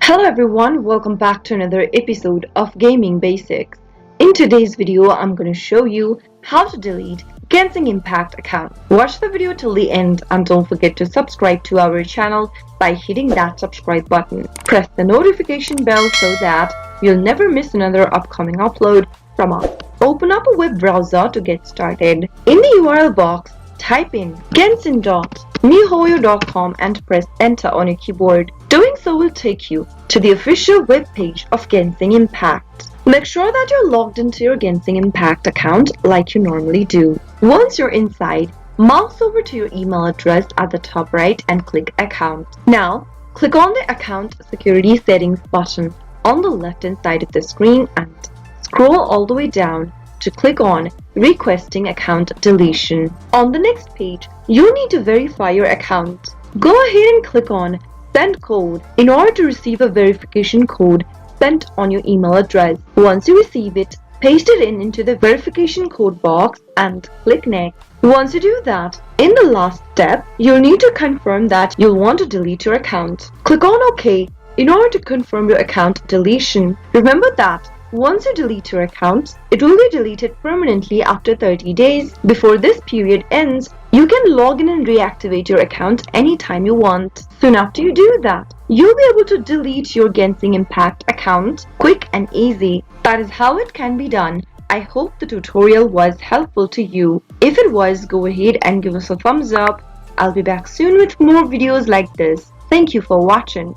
Hello everyone, welcome back to another episode of Gaming Basics. In today's video, I'm going to show you how to delete Genshin Impact account. Watch the video till the end and don't forget to subscribe to our channel by hitting that subscribe button. Press the notification bell so that you'll never miss another upcoming upload from us. Open up a web browser to get started. In the URL box, type in genshin.mihoyo.com and press enter on your keyboard. Doing so will take you to the official web page of Genshin Impact. Make sure that you're logged into your Genshin Impact account like you normally do. Once you're inside, mouse over to your email address at the top right and click Account. Now, click on the Account Security Settings button on the left-hand side of the screen and scroll all the way down to click on Requesting Account Deletion. On the next page, you'll need to verify your account. Go ahead and click on Send Code in order to receive a verification code sent on your email address. Once you receive it, paste it into the verification code box and click Next. Once you do that, in the last step, you'll need to confirm that you'll want to delete your account. Click on OK in order to confirm your account deletion. Remember that once you delete your account, it will be deleted permanently after 30 days. Before this period ends, you can log in and reactivate your account anytime you want. Soon after you do that, you'll be able to delete your Genshin Impact account quick and easy. That is how it can be done. I hope the tutorial was helpful to you. If it was, go ahead and give us a thumbs up. I'll be back soon with more videos like this. Thank you for watching.